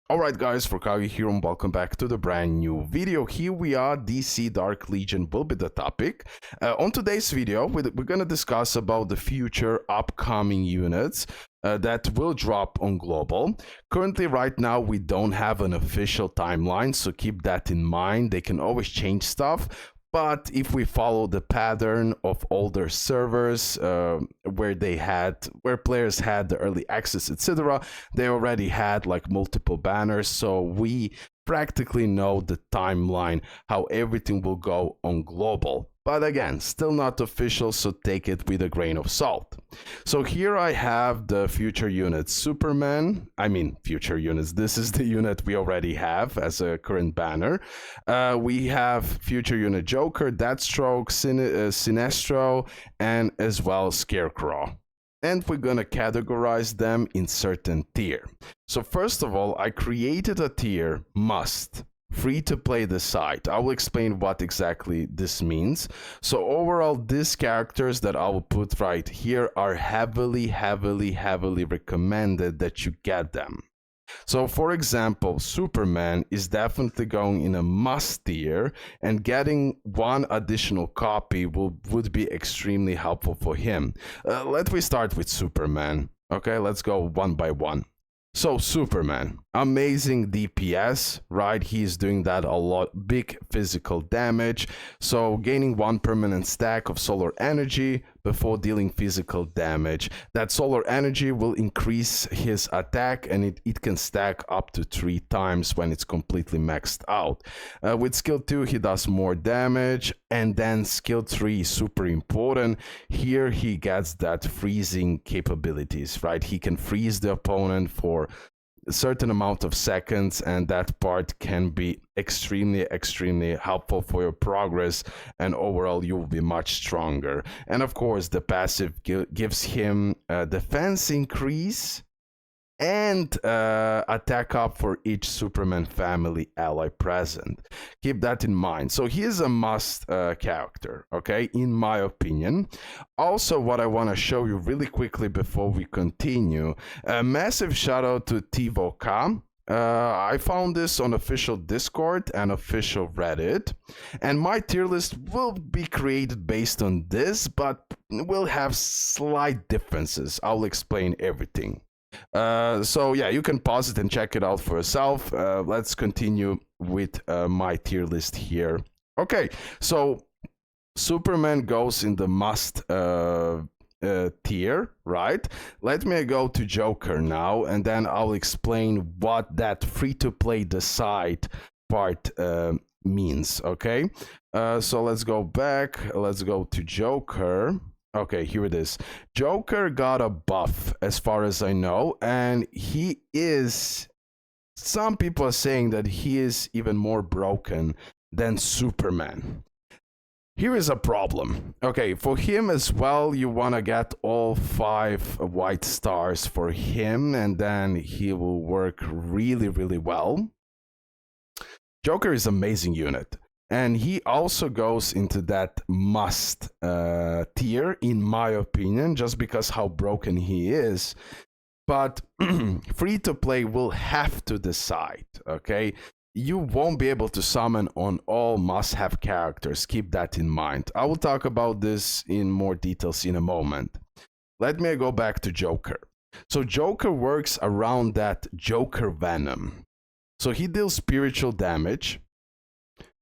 Alright guys, RoKage here and welcome back to the brand new video. Here we are, DC Dark Legion will be the topic. On today's video, we're going to discuss about the future upcoming units that will drop on global. Currently, right now, we don't have an official timeline, so keep that in mind. They can always change stuff. But if we follow the pattern of older servers where players had the early access, etc., they already had like multiple banners. So we practically know the timeline, how everything will go on global. But again, still not official, so take it with a grain of salt. So here I have the future unit Superman. Future units. This is the unit we already have as a current banner. We have future unit Joker, Deathstroke, Sinestro, and as well Scarecrow. And we're going to categorize them in certain tier. So first of all, I created a tier must. Free to play the site. I will explain what exactly this means. So overall, these characters that I will put right here are heavily recommended that you get them. So for example, Superman is definitely going in a must tier, and getting one additional copy would be extremely helpful for him. Let me start with Superman. Okay, let's go one by one. So Superman, amazing DPS, right? He's doing that a lot, big physical damage. So gaining one permanent stack of solar energy before dealing physical damage. That solar energy will increase his attack, and it can stack up to 3 times when it's completely maxed out. With skill 2, he does more damage, and then skill 3 is super important. Here he gets that freezing capabilities, right? He can freeze the opponent for a certain amount of seconds, and that part can be extremely helpful for your progress, and overall you will be much stronger. And of course the passive gives him a defense increase and attack up for each Superman family ally present. Keep that in mind. So he is a must character, okay, in my opinion. Also, what I want to show you really quickly before we continue, a massive shout out to Tivoka. I found this on official Discord and official Reddit, and my tier list will be created based on this, but will have slight differences. I'll explain everything. So yeah, you can pause it and check it out for yourself. Let's continue with my tier list here. Okay, so Superman goes in the must tier, right? Let me go to Joker now, and then I'll explain what that free-to-play decide part means, okay? So let's go back. Let's go to Joker. Okay, here it is. Joker got a buff, as far as I know, and he is... Some people are saying that he is even more broken than Superman. Here is a problem. Okay, for him as well, you want to get all 5 white stars for him, and then he will work really well. Joker is an amazing unit. And he also goes into that must tier, in my opinion, just because how broken he is. But free-to-play will have to decide, okay? You won't be able to summon on all must-have characters. Keep that in mind. I will talk about this in more details in a moment. Let me go back to Joker. So Joker works around that Joker Venom. So he deals spiritual damage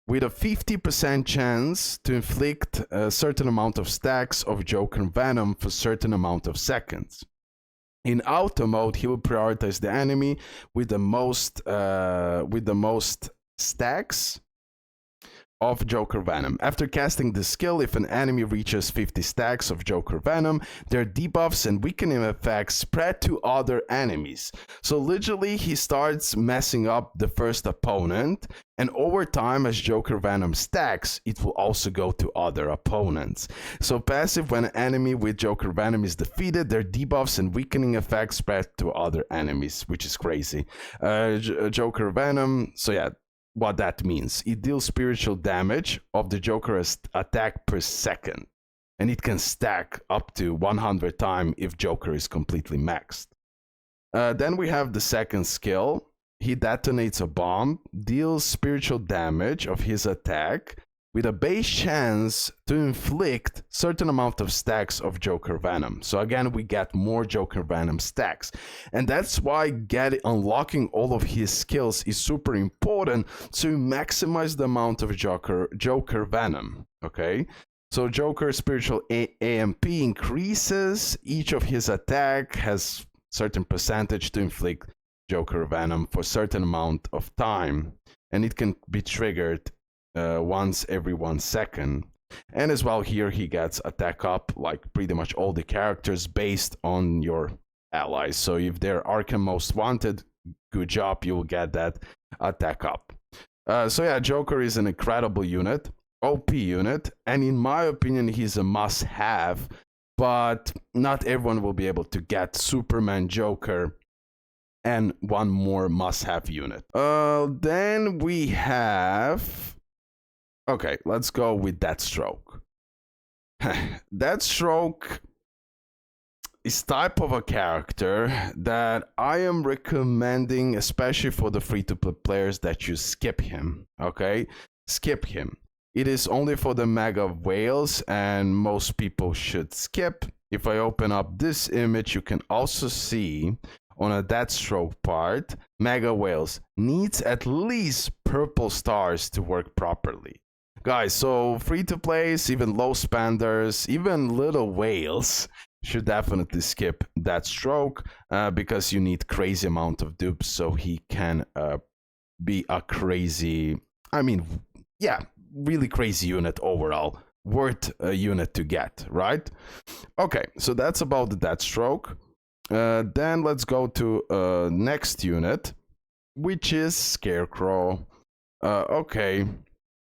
with a 50% chance to inflict a certain amount of stacks of Joker Venom for a certain amount of seconds. In auto mode, he will prioritize the enemy with the most stacks of Joker Venom. After casting this skill, if an enemy reaches 50 stacks of Joker Venom, their debuffs and weakening effects spread to other enemies. So literally, he starts messing up the first opponent, and over time, as Joker Venom stacks, it will also go to other opponents. So passive, when an enemy with Joker Venom is defeated, their debuffs and weakening effects spread to other enemies, which is crazy. Joker Venom, so yeah, what that means. It deals spiritual damage of the Joker's attack per second, and it can stack up to 100 times if Joker is completely maxed. Then we have the second skill. he detonates a bomb, deals spiritual damage of his attack, with a base chance to inflict certain amount of stacks of Joker Venom. So again, we get more Joker Venom stacks. And that's why unlocking all of his skills is super important to maximize the amount of Joker Venom, okay? So Joker Spiritual AMP increases, each of his attack has certain percentage to inflict Joker Venom for certain amount of time. And it can be triggered once every 1 second. And as well, here he gets attack up like pretty much all the characters based on your allies. So if they're Arkham Most Wanted, good job, you'll get that attack up. So yeah, Joker is an incredible unit, OP unit, and in my opinion, he's a must-have, but not everyone will be able to get Superman, Joker, and one more must-have unit. Then we have... Okay, let's go with Deathstroke. Deathstroke is type of a character that I am recommending, especially for the free-to-play players, that you skip him, okay? Skip him. It is only for the mega whales, and most people should skip. If I open up this image, you can also see on a Deathstroke part, mega whales needs at least purple stars to work properly. Guys, so free-to-plays, even low spenders, even little whales should definitely skip Deathstroke because you need crazy amount of dupes so he can be a crazy, really crazy unit overall. Worth a unit to get, right? Okay, so that's about the Deathstroke. Then let's go to next unit, which is Scarecrow. Okay.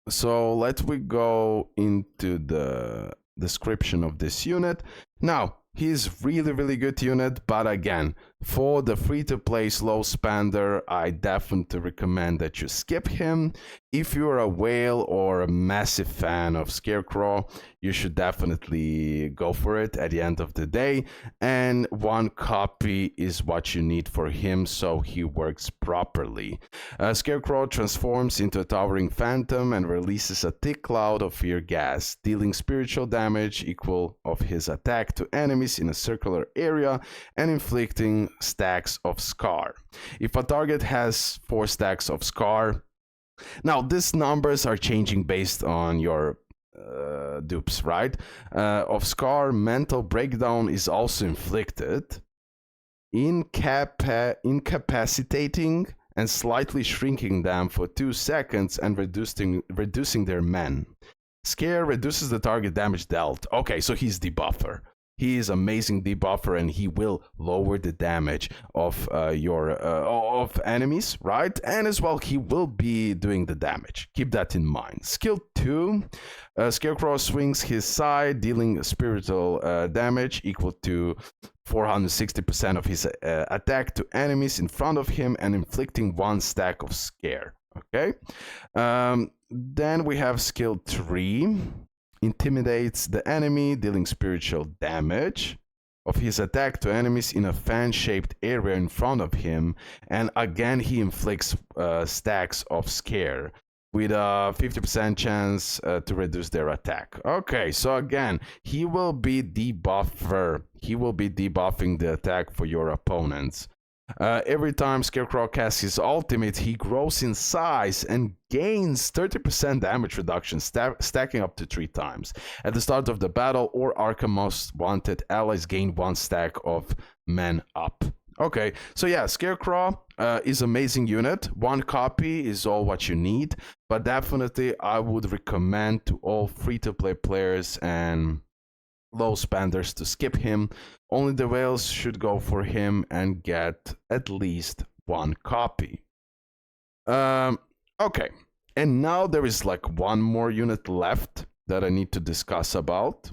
So let we go into the description of this unit. Now, he's really good unit, but again, for the free-to-play slow spender, I definitely recommend that you skip him. If you're a whale or a massive fan of Scarecrow, you should definitely go for it at the end of the day. And one copy is what you need for him so he works properly. Scarecrow transforms into a towering phantom and releases a thick cloud of fear gas, dealing spiritual damage equal of his attack to enemies in a circular area and inflicting stacks of scar. If a target has 4 stacks of scar, now these numbers are changing based on your dupes, right? Of scar, mental breakdown is also inflicted, incapacitating and slightly shrinking them for 2 seconds and reducing their men. Scare reduces the target damage dealt. Okay, so he's debuffer. He is amazing debuffer, and he will lower the damage of of enemies, right? And as well, he will be doing the damage. Keep that in mind. Skill 2, Scarecrow swings his side, dealing spiritual damage equal to 460% of his attack to enemies in front of him and inflicting 1 stack of scare. Okay. Then we have skill 3. Intimidates the enemy, dealing spiritual damage of his attack to enemies in a fan-shaped area in front of him, and again he inflicts stacks of scare with a 50% chance to reduce their attack. Okay, so again, he will be debuffer. He will be debuffing the attack for your opponents. Every time Scarecrow casts his ultimate, he grows in size and gains 30% damage reduction, stacking up to 3 times. At the start of the battle, or Arkham Most Wanted allies gain 1 stack of men up. Okay, so yeah, Scarecrow is amazing unit. 1 copy is all what you need, but definitely I would recommend to all free-to-play players and low spenders to skip him. Only the whales should go for him and get at least 1 copy. Okay, and now there is like 1 more unit left that I need to discuss about,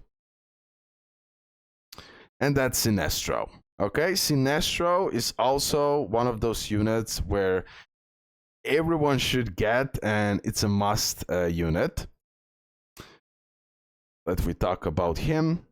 and that's Sinestro. Okay, Sinestro is also one of those units where everyone should get, and it's a must unit. Let we talk about him.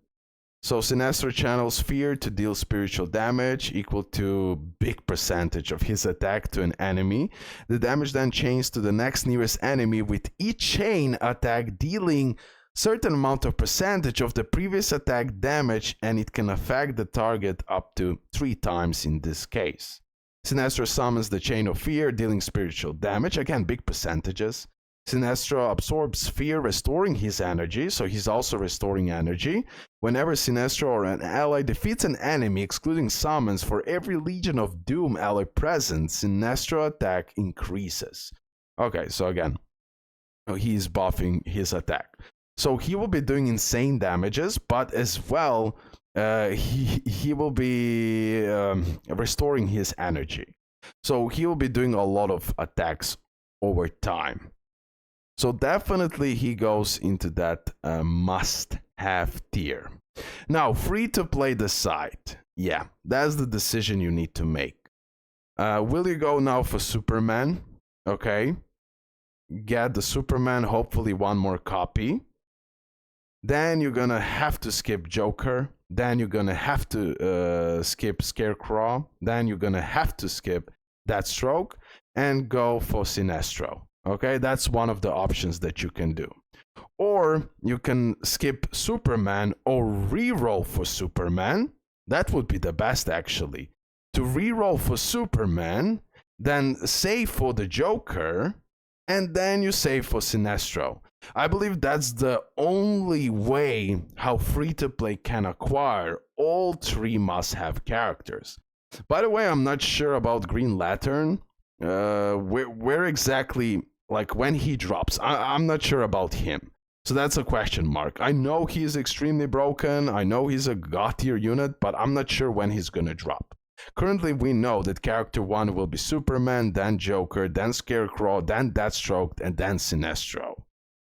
So Sinestro channels fear to deal spiritual damage equal to big percentage of his attack to an enemy. The damage then chains to the next nearest enemy, with each chain attack dealing certain amount of percentage of the previous attack damage, and it can affect the target up to 3 times in this case. Sinestro summons the Chain of Fear, dealing spiritual damage, again big percentages. Sinestro absorbs fear, restoring his energy, so he's also restoring energy. Whenever Sinestro or an ally defeats an enemy, excluding summons, for every Legion of Doom ally present, Sinestro attack increases. Okay, so again, he's buffing his attack. So he will be doing insane damages, but as well, he will be restoring his energy. So he will be doing a lot of attacks over time. So definitely he goes into that must-have tier. Now, free to play the site. Yeah, that's the decision you need to make. Will you go now for Superman? Okay. Get the Superman, hopefully one more copy. Then you're gonna have to skip Joker. Then you're gonna have to skip Scarecrow. Then you're gonna have to skip Deathstroke and go for Sinestro. Okay, that's one of the options that you can do. Or you can skip Superman or reroll for Superman. That would be the best, actually. To reroll for Superman, then save for the Joker, and then you save for Sinestro. I believe that's the only way how free-to-play can acquire all 3 must-have characters. By the way, I'm not sure about Green Lantern. Where exactly, like when he drops, I'm not sure about him. So that's a question mark. I know he's extremely broken. I know he's a God tier unit, but I'm not sure when he's gonna drop. Currently, we know that character 1 will be Superman, then Joker, then Scarecrow, then Deathstroke, and then Sinestro.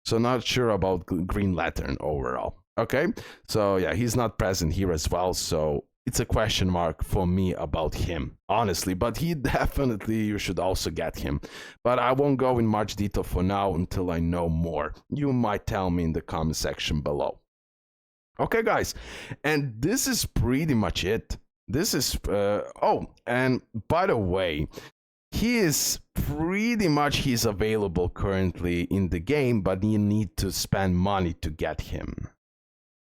So not sure about Green Lantern overall. Okay, so yeah, he's not present here as well, so it's a question mark for me about him, honestly. But he definitely, you should also get him. But I won't go in much detail for now until I know more. You might tell me in the comment section below. Okay, guys, and this is pretty much it. This is, oh, and by the way, he's available currently in the game, but you need to spend money to get him.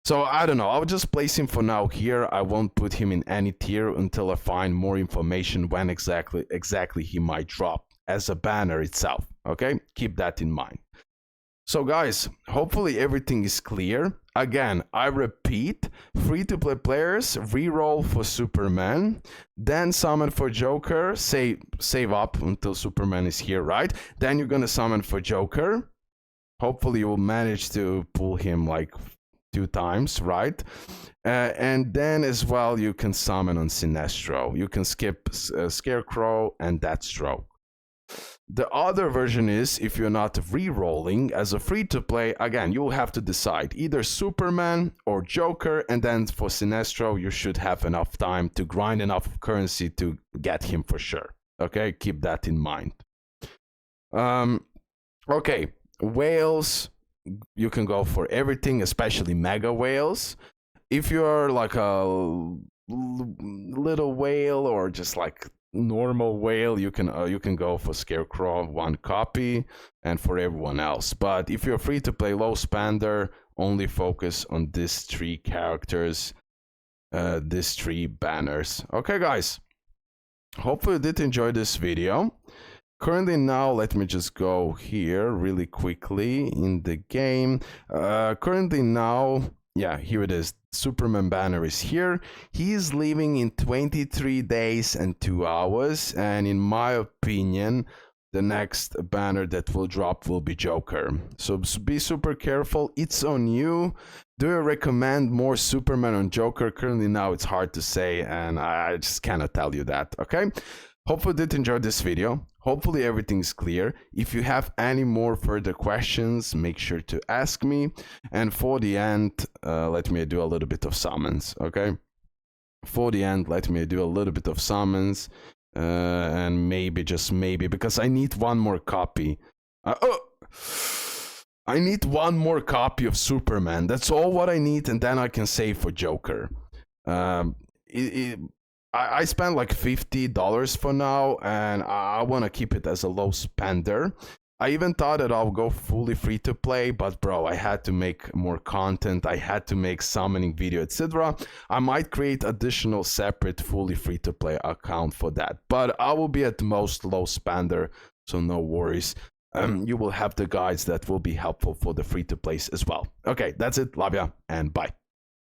So I don't know, I'll just place him for now here. I won't put him in any tier until I find more information when exactly he might drop as a banner itself. Okay, keep that in mind. So guys, hopefully everything is clear. Again, I repeat, free-to-play players reroll for Superman, then summon for Joker, save up until Superman is here, right? Then you're gonna summon for Joker. Hopefully you will manage to pull him like 2 times, right? And then as well, you can summon on Sinestro. You can skip Scarecrow and Deathstroke. The other version is, if you're not re-rolling as a free-to-play, again, you'll have to decide either Superman or Joker, and then for Sinestro, you should have enough time to grind enough currency to get him for sure. Okay, keep that in mind. Okay, whales, you can go for everything, especially mega whales. If you're like a little whale or just like normal whale, you can go for Scarecrow 1 copy, and for everyone else. But if you're free to play low spender, only focus on these 3 characters, these 3 banners. Okay guys, hopefully you did enjoy this video. Currently now, let me just go here really quickly in the game. Currently now, yeah, here it is. Superman banner is here. He is leaving in 23 days and 2 hours. And in my opinion, the next banner that will drop will be Joker. So be super careful. It's on you. Do I recommend more Superman on Joker? Currently now, it's hard to say, and I just cannot tell you that, okay? Hopefully you did enjoy this video. Hopefully everything's clear. If you have any more further questions, make sure to ask me. And for the end, let me do a little bit of summons, okay? For the end, let me do a little bit of summons. And maybe, just maybe, because I need 1 more copy. Oh! I need one more copy of Superman. That's all what I need, and then I can save for Joker. Um, I spent like $50 for now, and I want to keep it as a low spender. I even thought that I'll go fully free to play, but bro, I had to make more content. I had to make summoning video, etc. I might create additional separate fully free to play account for that, but I will be at the most low spender, so no worries. You will have the guides that will be helpful for the free to plays as well. Okay, that's it. Love ya and bye.